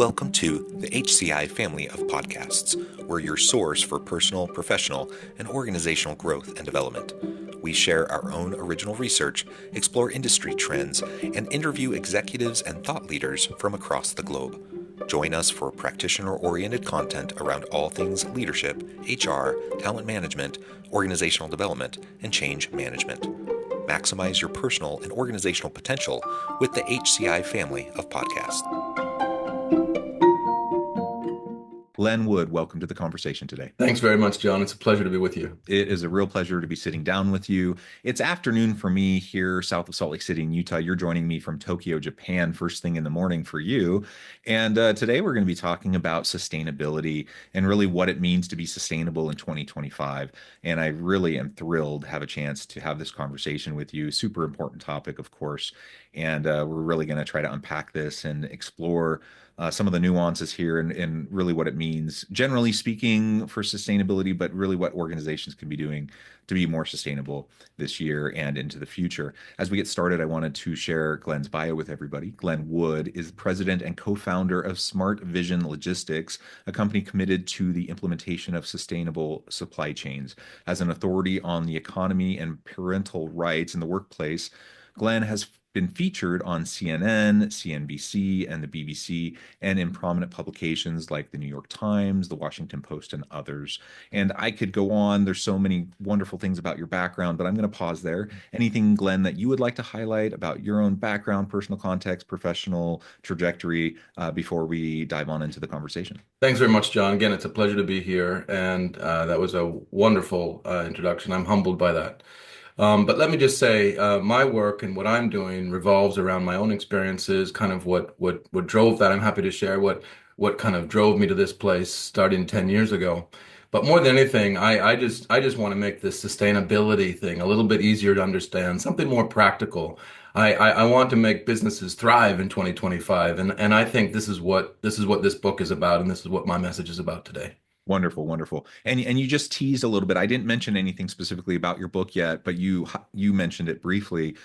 Welcome to the HCI family of podcasts. We're your source for personal, professional, and organizational growth and development. We share our own original research, explore industry trends, and interview executives and thought leaders from across the globe. Join us for practitioner-oriented content around all things leadership, HR, talent management, organizational development, and change management. Maximize your personal and organizational potential with the HCI family of podcasts. Glen Wood, welcome to the conversation today. Thanks very much, John. It's a pleasure to be with you. It is a real pleasure to be sitting down with you. It's afternoon for me here south of Salt Lake City in Utah. You're joining me from Tokyo, Japan, first thing in the morning for you. And today we're going to be talking about sustainability and really what it means to be sustainable in 2025. And I really am thrilled to have a chance to have this conversation with you. Super important topic, of course. And we're really going to try to unpack this and explore some of the nuances here and really what it means, generally speaking, for sustainability, but really what organizations can be doing to be more sustainable this year and into the future. As we get started, I wanted to share Glen's bio with everybody. Glen Wood is president and co-founder of Smart Vision Logistics, a company committed to the implementation of sustainable supply chains. As an authority on the economy and parental rights in the workplace, Glen has been featured on CNN, CNBC, and the BBC, and in prominent publications like the New York Times, the Washington Post, and others. And I could go on. There's so many wonderful things about your background, but I'm going to pause there. Anything, Glen, that you would like to highlight about your own background, personal context, professional trajectory before we dive on into the conversation? Thanks very much, John. Again, it's a pleasure to be here. And that was a wonderful introduction. I'm humbled by that. But let me just say, my work and what I'm doing revolves around my own experiences, kind of what drove that. I'm happy to share what kind of drove me to this place starting 10 years ago. But more than anything, I just want to make this sustainability thing a little bit easier to understand, something more practical. I want to make businesses thrive in 2025, and I think this is what this book is about, and this is what my message is about today. Wonderful, wonderful. And you just teased a little bit. I didn't mention anything specifically about your book yet, but you mentioned it briefly.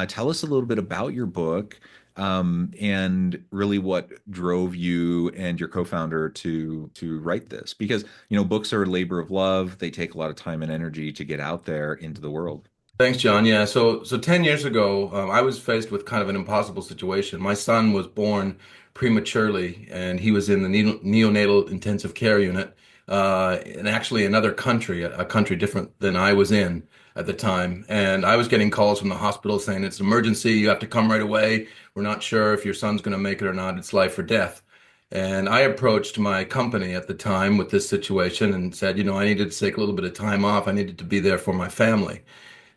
Tell us a little bit about your book, and really what drove you and your co-founder to write this. Because, books are a labor of love. They take a lot of time and energy to get out there into the world. Thanks, John. Yeah, so 10 years ago, I was faced with kind of an impossible situation. My son was born prematurely, and he was in the neonatal intensive care unit, in actually another country, a country different than I was in at the time. And I was getting calls from the hospital saying, it's an emergency, you have to come right away. We're not sure if your son's going to make it or not. It's life or death. And I approached my company at the time with this situation and said, I needed to take a little bit of time off. I needed to be there for my family.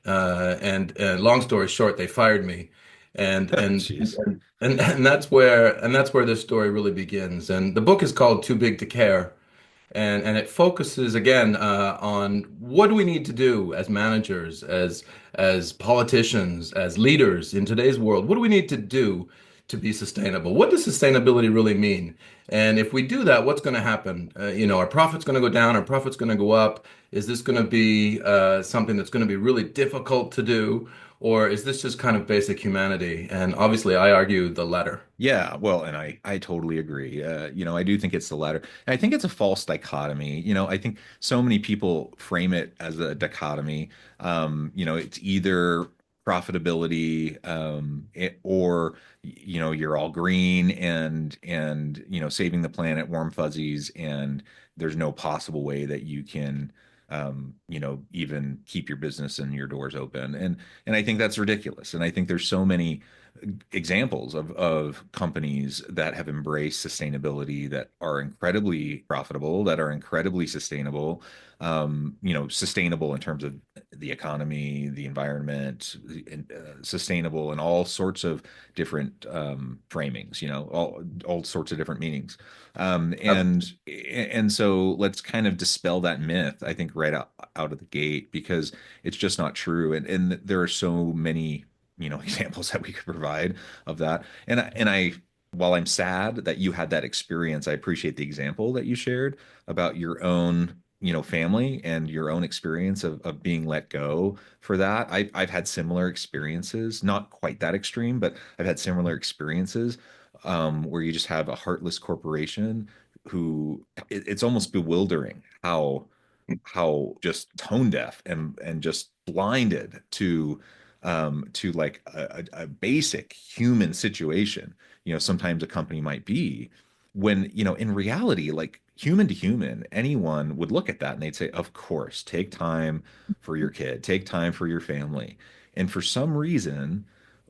And long story short, they fired me, and and Jeez. and that's where this story really begins. And the book is called Too Big to Care, and it focuses again on what do we need to do as managers, as politicians, as leaders in today's world. What do we need to do to be sustainable? What does sustainability really mean? And if we do that, what's going to happen? Our profit's going to go down, our profit's going to go up. Is this going to be something that's going to be really difficult to do? Or is this just kind of basic humanity? And obviously, I argue the latter. Yeah, well, and I totally agree. I do think it's the latter. And I think it's a false dichotomy. I think so many people frame it as a dichotomy. It's either profitability, or you're all green and saving the planet, warm fuzzies, and there's no possible way that you can even keep your business and your doors open. And I think that's ridiculous. And I think there's so many examples of companies that have embraced sustainability that are incredibly profitable, that are incredibly sustainable, sustainable in terms of the economy, the environment, sustainable in all sorts of different framings, all sorts of different meanings. And so let's kind of dispel that myth, I think, right out of the gate, because it's just not true. And there are so many examples that we could provide of that. And while I'm sad that you had that experience, I appreciate the example that you shared about your own, family and your own experience of being let go for that. I've had similar experiences, not quite that extreme, but I've had similar experiences where you just have a heartless corporation who it's almost bewildering how just tone deaf and just blinded to like a basic human situation, sometimes a company might be when, in reality, like human to human, anyone would look at that and they'd say, of course, take time for your kid, take time for your family. And for some reason,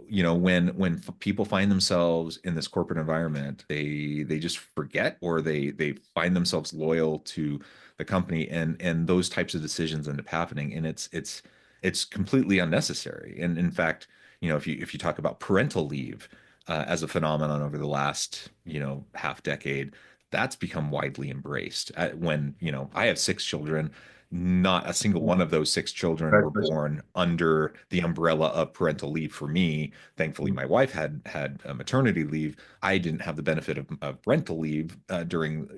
when people find themselves in this corporate environment, they just forget, or they find themselves loyal to the company, and those types of decisions end up happening, and it's completely unnecessary. And in fact, if you talk about parental leave as a phenomenon over the last half decade, that's become widely embraced. When I have six children, not a single one of those six children were Congratulations. born under the umbrella of parental leave for me. Thankfully, my wife had a maternity leave. I didn't have the benefit of parental leave during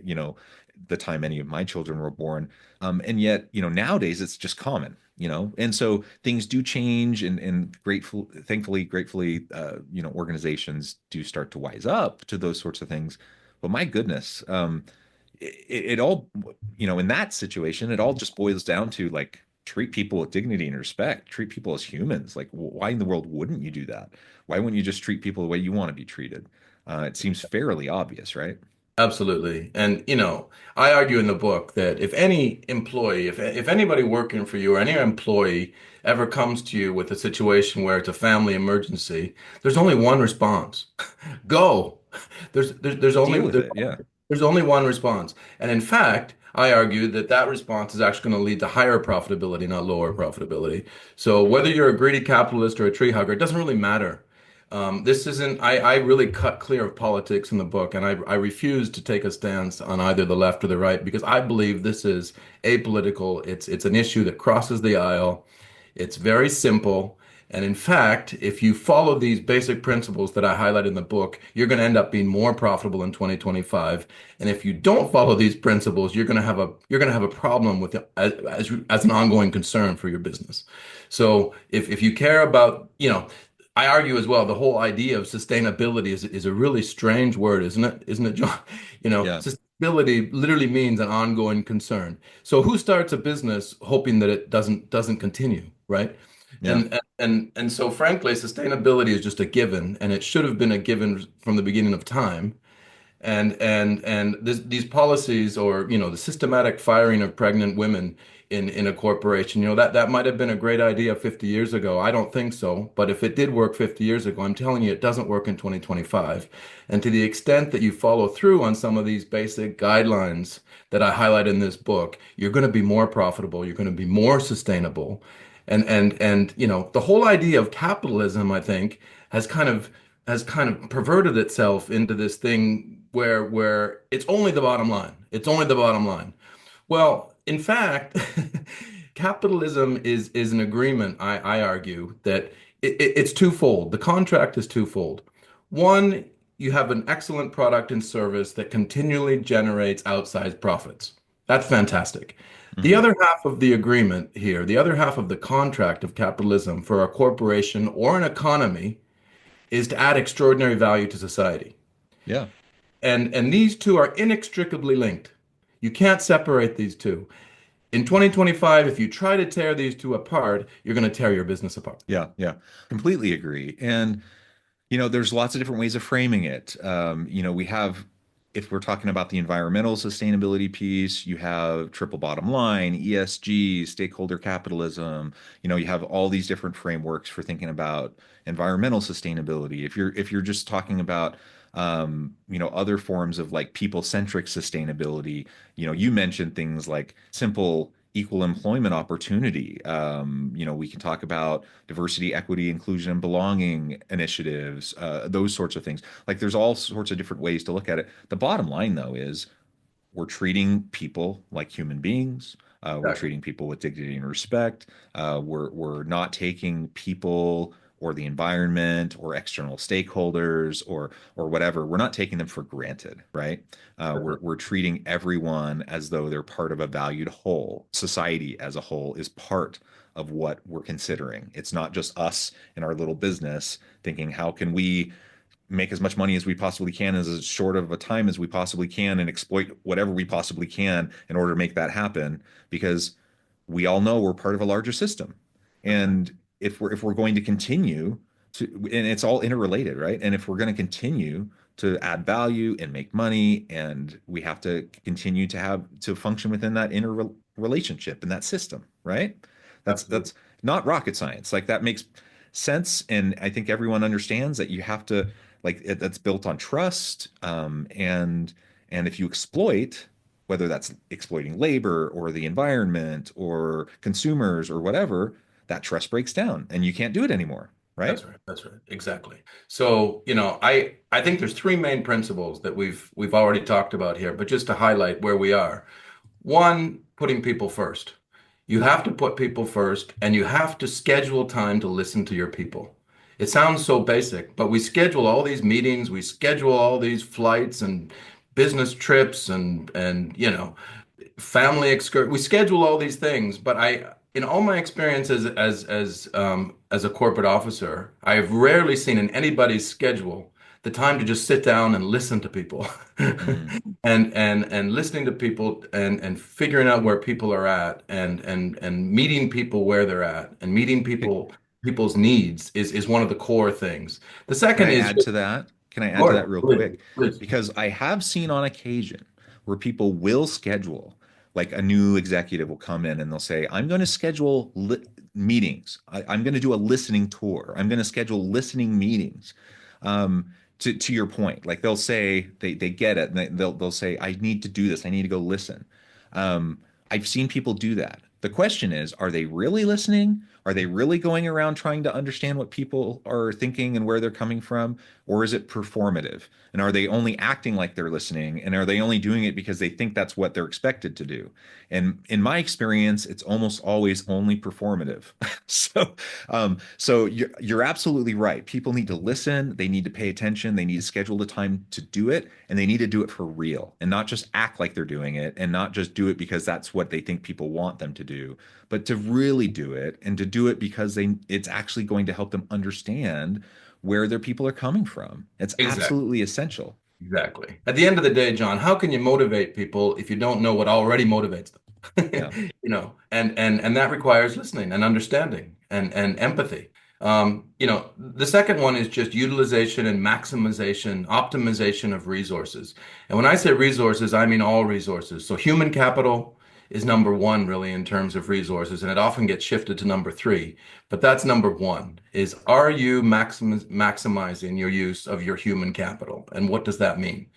the time any of my children were born. And yet, nowadays it's just common. And so things do change, and gratefully, organizations do start to wise up to those sorts of things. But my goodness, it all, in that situation, it all just boils down to like treat people with dignity and respect, treat people as humans. Like, why in the world wouldn't you do that? Why wouldn't you just treat people the way you want to be treated? It seems fairly obvious, right? Absolutely. And, I argue in the book that if any employee, if anybody working for you or any employee ever comes to you with a situation where it's a family emergency, there's only one response. Go. There's Deal only with it. Yeah. there's only one response. And in fact, I argue that that response is actually going to lead to higher profitability, not lower profitability. So whether you're a greedy capitalist or a tree hugger, it doesn't really matter. This isn't, I really cut clear of politics in the book, and I refuse to take a stance on either the left or the right because I believe this is apolitical. It's an issue that crosses the aisle. It's very simple. And in fact, if you follow these basic principles that I highlight in the book, you're going to end up being more profitable in 2025. And if you don't follow these principles, you're going to have a problem with it as an ongoing concern for your business. So if you care about, I argue as well, the whole idea of sustainability is a really strange word, isn't it? Isn't it, John? Yeah. Sustainability literally means an ongoing concern. So who starts a business hoping that it doesn't continue, right? Yeah. And so frankly, sustainability is just a given, and it should have been a given from the beginning of time. And these policies, or the systematic firing of pregnant women in a corporation, that might have been a great idea 50 years ago. I don't think so, but if it did work 50 years ago, I'm telling you it doesn't work in 2025. And to the extent that you follow through on some of these basic guidelines that I highlight in this book, you're going to be more profitable, you're going to be more sustainable. And the whole idea of capitalism, I think, has kind of perverted itself into this thing where it's only the bottom line. It's only the bottom line. Well, in fact, capitalism is an agreement, I argue, that it's twofold. The contract is twofold. One, you have an excellent product and service that continually generates outsized profits. That's fantastic. The Hmm. other half of the agreement here, the other half of the contract of capitalism for a corporation or an economy is to add extraordinary value to society. Yeah. And these two are inextricably linked. You can't separate these two. In 2025, if you try to tear these two apart, you're going to tear your business apart. Yeah. Yeah. Completely agree. And there's lots of different ways of framing it. We have, if we're talking about the environmental sustainability piece, you have triple bottom line, ESG, stakeholder capitalism. You have all these different frameworks for thinking about environmental sustainability. If you're just talking about other forms of like people-centric sustainability, you mentioned things like simple equal employment opportunity. We can talk about diversity, equity, inclusion, and belonging initiatives, those sorts of things. Like there's all sorts of different ways to look at it. The bottom line, though, is we're treating people like human beings. We're Exactly. treating people with dignity and respect. We're not taking people or the environment or external stakeholders or whatever, we're not taking them for granted, right? We're treating everyone as though they're part of a valued whole. Society as a whole is part of what we're considering. It's not just us in our little business thinking, how can we make as much money as we possibly can as short of a time as we possibly can and exploit whatever we possibly can in order to make that happen, because we all know we're part of a larger system. That's right. And if we're going to continue to, and it's all interrelated, right? And if we're going to continue to add value and make money, and we have to continue to have to function within that relationship and that system, right? That's Absolutely. not rocket science. Like, that makes sense, and I think everyone understands that you have to, like, that's built on trust, and if you exploit, whether that's exploiting labor or the environment or consumers or whatever, that trust breaks down and you can't do it anymore, right? That's right. That's right. Exactly. So, I think there's three main principles that we've already talked about here, but just to highlight where we are. One, putting people first. You have to put people first, and you have to schedule time to listen to your people. It sounds so basic, but we schedule all these meetings, we schedule all these flights and business trips and family excursion. We schedule all these things, but in all my experiences as a corporate officer, I've rarely seen in anybody's schedule the time to just sit down and listen to people, Mm. and listening to people and figuring out where people are at and meeting people where they're at and meeting people's needs is one of the core things. The Can second I is add just, to that? Can I add to Lord, that real please, quick? please. Because I have seen on occasion where people will schedule, like, a new executive will come in and they'll say, I'm going to schedule meetings. I'm going to do a listening tour. I'm going to schedule listening meetings. To your point, like, they'll say they get it, and they'll say, I need to do this. I need to go listen. I've seen people do that. The question is, are they really listening? Are they really going around trying to understand what people are thinking and where they're coming from? Or is it performative? And are they only acting like they're listening? And are they only doing it because they think that's what they're expected to do? And in my experience, it's almost always only performative. So you're absolutely right. People need to listen. They need to pay attention. They need to schedule the time to do it, and they need to do it for real and not just act like they're doing it, and not just do it because that's what they think people want them to do, but to really do it, and to do it because it's actually going to help them understand where their people are coming from. It's Exactly. absolutely essential. Exactly. At the end of the day, John, how can you motivate people if you don't know what already motivates them? Yeah. And that requires listening and understanding and empathy. The second one is just utilization and maximization, optimization of resources. And when I say resources, I mean all resources. So human capital is number one, really, in terms of resources, and it often gets shifted to number three. But that's number one, is are you maximizing your use of your human capital? And what does that mean?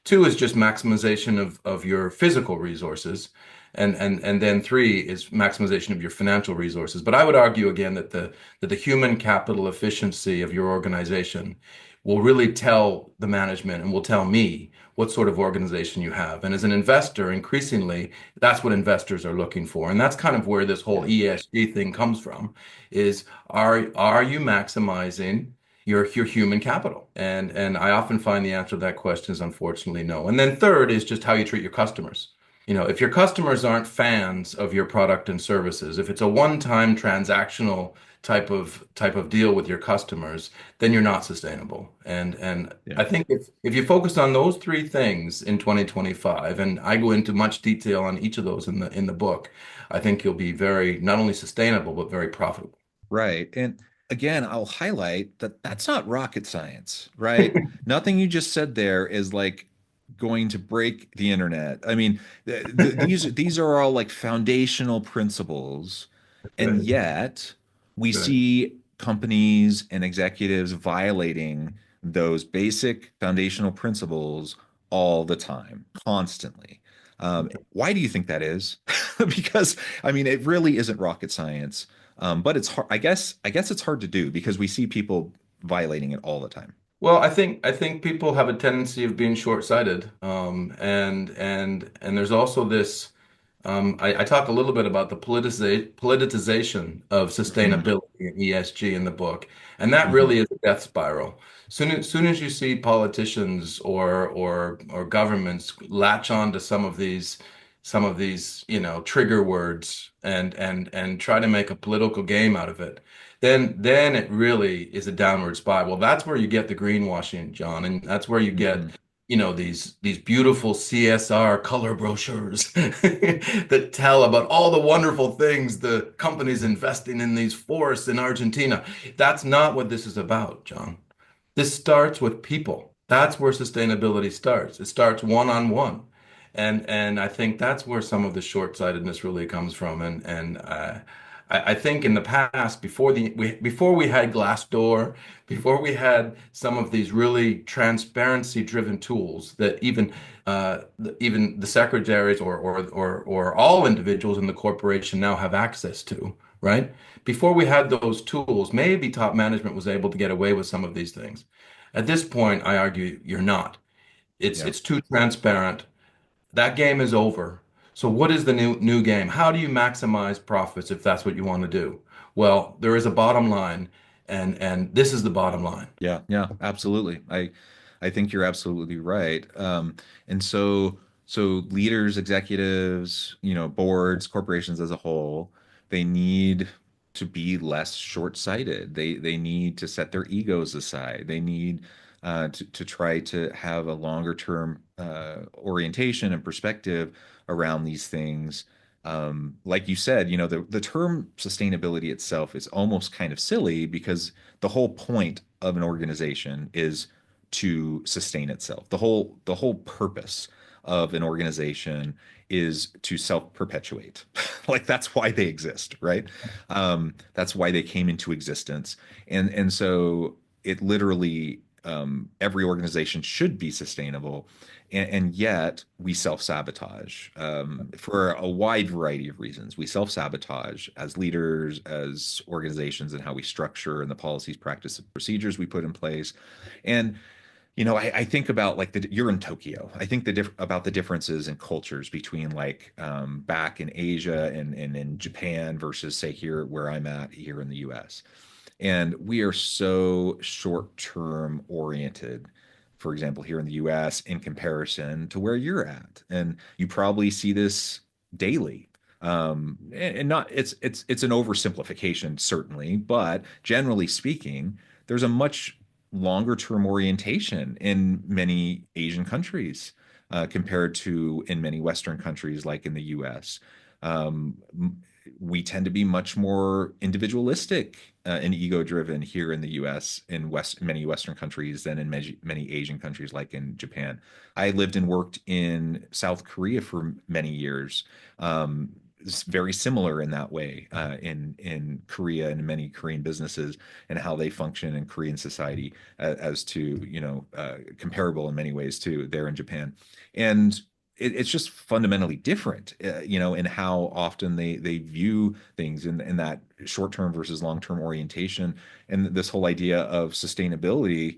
Two is just maximization of your physical resources. And then three is maximization of your financial resources. But I would argue again that the human capital efficiency of your organization will really tell the management and will tell me what sort of organization you have. And as an investor, increasingly, that's what investors are looking for. And that's kind of where this whole Yeah. ESG thing comes from, is are you maximizing your human capital? And I often find the answer to that question is unfortunately no. And then third is just how you treat your customers. If your customers aren't fans of your product and services, if it's a one-time transactional type of deal with your customers, then you're not sustainable. And I Yeah. think if you focus on those three things in 2025, and I go into much detail on each of those in the book, I think you'll be very not only sustainable but very profitable. Right. And again, I'll highlight that that's not rocket science, right? Nothing you just said there is like going to break the internet. I mean, these are all like foundational principles, and Right. yet we Right. see companies and executives violating those basic foundational principles all the time, constantly. Why do you think that is? Because I mean, it really isn't rocket science. But it's hard. I guess it's hard to do because we see people violating it all the time. Well, I think people have a tendency of being short-sighted, and there's also this. I talk a little bit about the politicization of Mhm. sustainability and ESG in the book, and that Mhm. really is a death spiral. Soon as you see politicians or governments latch on to some of these trigger words and try to make a political game out of it, then it really is a downward spiral. That's where you get the greenwashing, John, and that's where you get Mhm. these beautiful CSR color brochures that tell about all the wonderful things the company's investing in these forests in Argentina. That's not what this is about, John. This starts with people. That's where sustainability starts. It starts one on one. And I think that's where some of the short-sightedness really comes from. And I think in the past, before we had Glassdoor, before we had some of these really transparency-driven tools that even the secretaries or all individuals in the corporation now have access to, right? Before we had those tools, maybe top management was able to get away with some of these things. At this point, I argue you're not. It's Yeah. it's too transparent. That game is over. So what is the new game? How do you maximize profits if that's what you want to do? Well, there is a bottom line, and this is the bottom line. Yeah, yeah, absolutely. I think you're absolutely right. And so leaders, executives, boards, corporations as a whole, they need to be less short-sighted. They need to set their egos aside. They need to try to have a longer term orientation and perspective around these things. Like you said, the term sustainability itself is almost kind of silly because the whole point of an organization is to sustain itself. The whole purpose of an organization is to self-perpetuate. Like that's why they exist, right? That's why they came into existence. And so it literally every organization should be sustainable. And yet we self-sabotage for a wide variety of reasons. We self-sabotage as leaders, as organizations, and how we structure and the policies, practices, and procedures we put in place. And I think about like you're in Tokyo. I think about the differences in cultures between like back in Asia and in Japan versus say here where I'm at here in the US. And we are so short-term oriented, for example, here in the US in comparison to where you're at. And you probably see this daily. And not it's an oversimplification, certainly, but generally speaking, there's a much longer term orientation in many Asian countries compared to in many Western countries like in the US. Um, we tend to be much more individualistic and ego driven here in the US in many Western countries than in many Asian countries like in Japan. I lived and worked in South Korea for many years. It's very similar in that way in Korea and many Korean businesses and how they function in Korean society as to comparable in many ways to there in Japan. And it's just fundamentally different, in how often they view things in that short-term versus long-term orientation. And this whole idea of sustainability,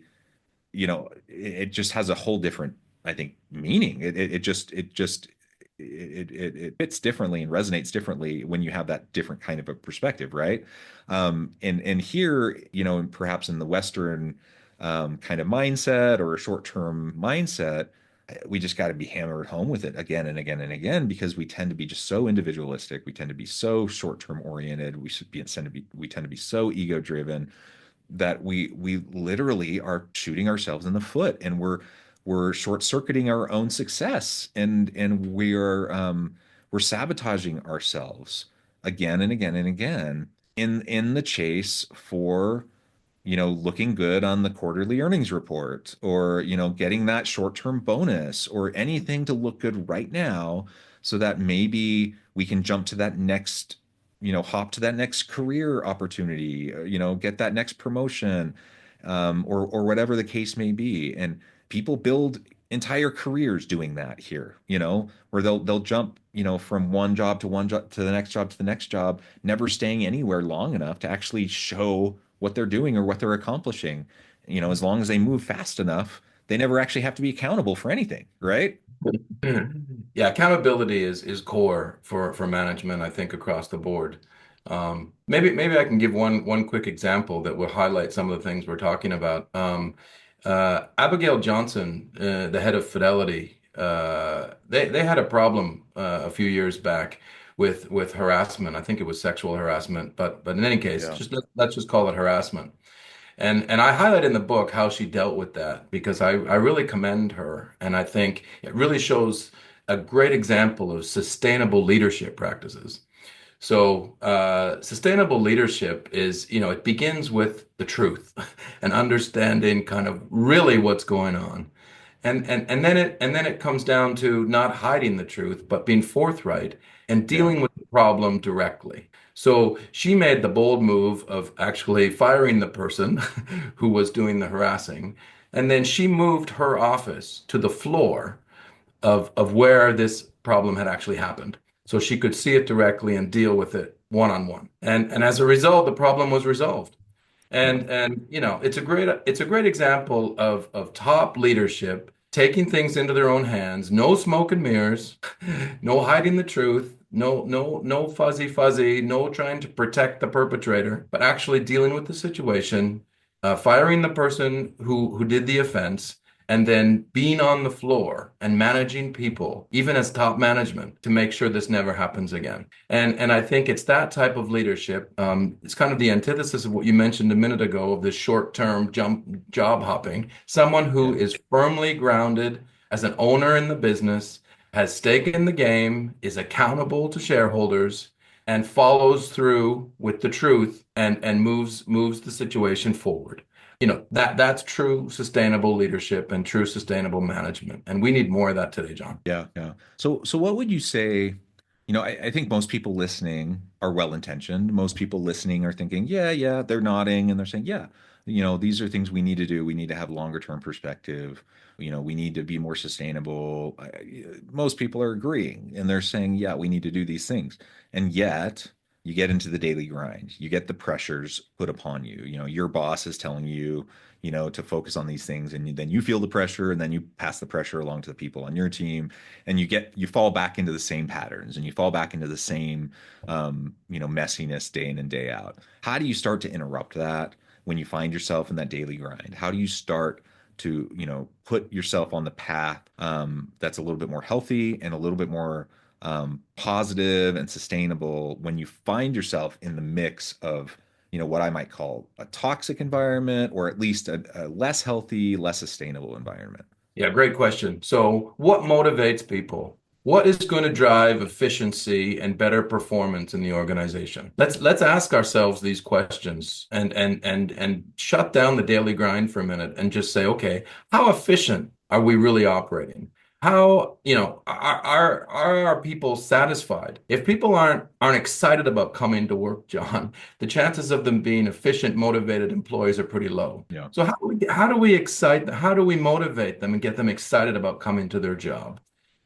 it just has a whole different, I think, meaning. It fits differently and resonates differently when you have that different kind of a perspective, right? And here, perhaps in the Western kind of mindset or a short-term mindset, we just got to be hammered home with it again and again and again because we tend to be just so individualistic. We tend to be so short-term oriented. We tend to be so ego-driven that we literally are shooting ourselves in the foot, and we're short-circuiting our own success, and we're sabotaging ourselves again and again and again in the chase for looking good on the quarterly earnings report or, getting that short-term bonus or anything to look good right now so that maybe we can jump to that next, hop to that next career opportunity, get that next promotion, or whatever the case may be. And people build entire careers doing that here, where they'll jump, from one job to one job to the next job to the next job, never staying anywhere long enough to actually show what they're doing or what they're accomplishing. As long as they move fast enough, they never actually have to be accountable for anything, right? Yeah, accountability is core for management, I think, across the board. Maybe I can give one quick example that will highlight some of the things we're talking about. Abigail Johnson, the head of Fidelity, they had a problem a few years back with harassment. I think it was sexual harassment, but in any case, Yeah. just let's just call it harassment. And I highlight in the book how she dealt with that because I really commend her. And I think it really shows a great example of sustainable leadership practices. So, sustainable leadership is, it begins with the truth and understanding kind of really what's going on. And then it comes down to not hiding the truth, but being forthright and Yeah. dealing with the problem directly. So she made the bold move of actually firing the person who was doing the harassing. And then she moved her office to the floor of where this problem had actually happened. So she could see it directly and deal with it one on one. And as a result, the problem was resolved. Yeah. And it's a great example of top leadership taking things into their own hands, no smoke and mirrors, no hiding the truth, no fuzzy, no trying to protect the perpetrator, but actually dealing with the situation, firing the person who did the offense, and then being on the floor and managing people, even as top management, to make sure this never happens again. And I think it's that type of leadership. It's kind of the antithesis of what you mentioned a minute ago of this short-term job hopping. Someone who Yeah. is firmly grounded as an owner in the business, has stake in the game, is accountable to shareholders, and follows through with the truth and moves the situation forward. That's true sustainable leadership and true sustainable management. And we need more of that today, John. Yeah, yeah. So what would you say? I think most people listening are well-intentioned. Most people listening are thinking, yeah, yeah, they're nodding and they're saying, yeah, these are things we need to do. We need to have longer term perspective. We need to be more sustainable. Most people are agreeing and they're saying, yeah, we need to do these things. And yet you get into the daily grind. You get the pressures put upon you. Your boss is telling you, to focus on these things, and then you feel the pressure, and then you pass the pressure along to the people on your team, and you fall back into the same patterns, and you fall back into the same messiness day in and day out. How do you start to interrupt that when you find yourself in that daily grind? How do you start to put yourself on the path that's a little bit more healthy and a little bit more positive and sustainable when you find yourself in the mix of what I might call a toxic environment, or at least a less healthy, less sustainable environment? Yeah, great question. So, what motivates people? What is going to drive efficiency and better performance in the organization? Let's ask ourselves these questions and shut down the daily grind for a minute and just say, okay, how efficient are we really operating? How, are our people satisfied? If people aren't excited about coming to work, John, the chances of them being efficient, motivated employees are pretty low. Yeah. So how do we motivate them and get them excited about coming to their job?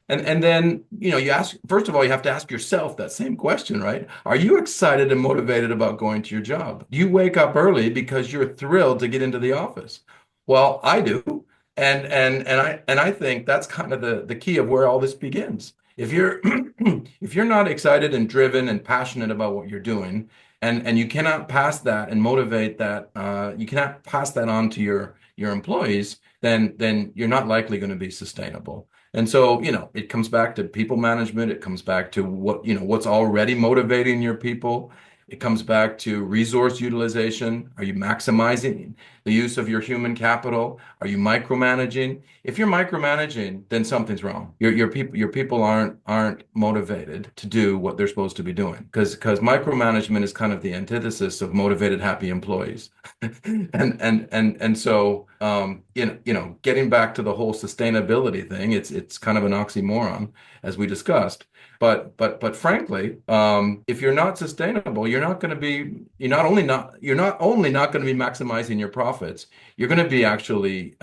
And then, you ask, first of all, you have to ask yourself that same question, right? Are you excited and motivated about going to your job? Do you wake up early because you're thrilled to get into the office? Well, I do. And I think that's kind of the key of where all this begins. If you're if you're not excited and driven and passionate about what you're doing, and you cannot pass that and motivate that, you cannot pass that on to your employees, then you're not likely going to be sustainable. And so, it comes back to people management. It comes back to what's already motivating your people. It comes back to resource utilization. Are you maximizing the use of your human capital? Are you micromanaging? If you're micromanaging, then something's wrong. Your people aren't motivated to do what they're supposed to be doing because micromanagement is kind of the antithesis of motivated, happy employees. And so getting back to the whole sustainability thing, it's kind of an oxymoron, as we discussed. But frankly, if you're not sustainable, you're not only not going to be maximizing your profits, you're going to be actually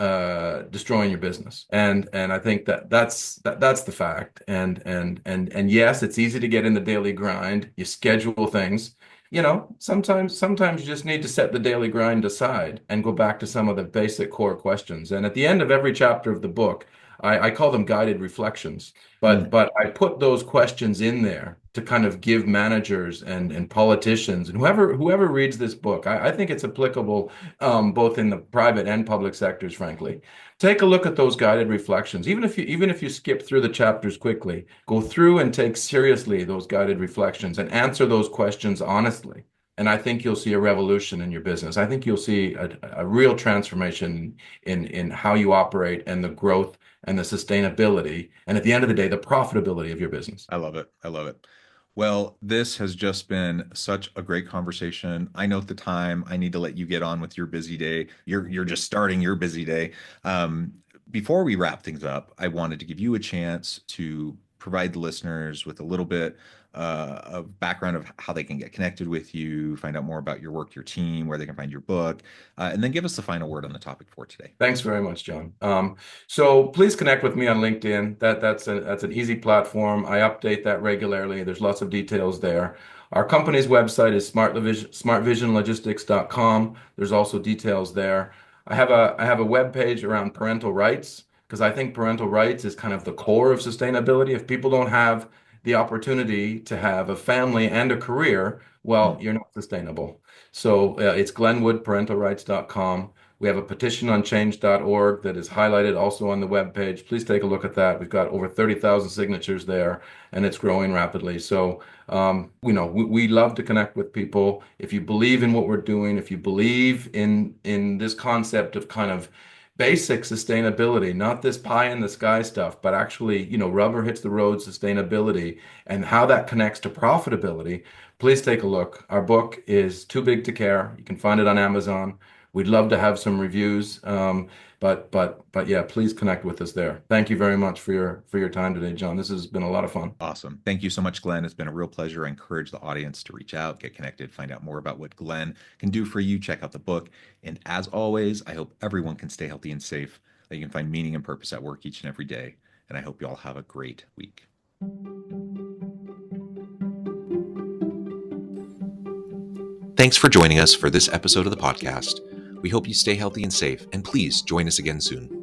destroying your business. And I think that's the fact. And yes, it's easy to get in the daily grind. You schedule things. Sometimes you just need to set the daily grind aside and go back to some of the basic core questions. And at the end of every chapter of the book, I call them guided reflections, Mm, but I put those questions in there to kind of give managers and politicians and whoever reads this book. I think it's applicable both in the private and public sectors, frankly. Take a look at those guided reflections. Even if you skip through the chapters quickly, go through and take seriously those guided reflections and answer those questions honestly. And I think you'll see a revolution in your business. I think you'll see a real transformation in how you operate and the growth and the sustainability, and at the end of the day, the profitability of your business. I love it. I love it. Well, this has just been such a great conversation. I know at the time I need to let you get on with your busy day. You're just starting your busy day. Um, Before we wrap things up, I wanted to give you a chance to provide the listeners with a little bit of background of how they can get connected with you, find out more about your work, your team, where they can find your book, and then give us the final word on the topic for today. Thanks very much, John. So please connect with me on LinkedIn. That's an easy platform. I update that regularly. There's lots of details there. Our company's website is smartvisionlogistics.com. There's also details there. I have a web page around parental rights because I think parental rights is kind of the core of sustainability. If people don't have the opportunity to have a family and a career, well, Mm. you're not sustainable. So it's glenwoodparentalrights.com. We have a petition on change.org that is highlighted also on the webpage. Please take a look at that. We've got over 30,000 signatures there, and it's growing rapidly. So, we love to connect with people. If you believe in what we're doing, if you believe in this concept of kind of basic sustainability, not this pie in the sky stuff, but actually, rubber hits the road sustainability and how that connects to profitability, please take a look. Our book is Too Big to Care. You can find it on Amazon. We'd love to have some reviews. But yeah, please connect with us there. Thank you very much for your time today, John. This has been a lot of fun. Awesome. Thank you so much, Glenn. It's been a real pleasure. I encourage the audience to reach out, get connected, find out more about what Glenn can do for you. Check out the book. And as always, I hope everyone can stay healthy and safe, that you can find meaning and purpose at work each and every day. And I hope you all have a great week. Thanks for joining us for this episode of the podcast. We hope you stay healthy and safe, and please join us again soon.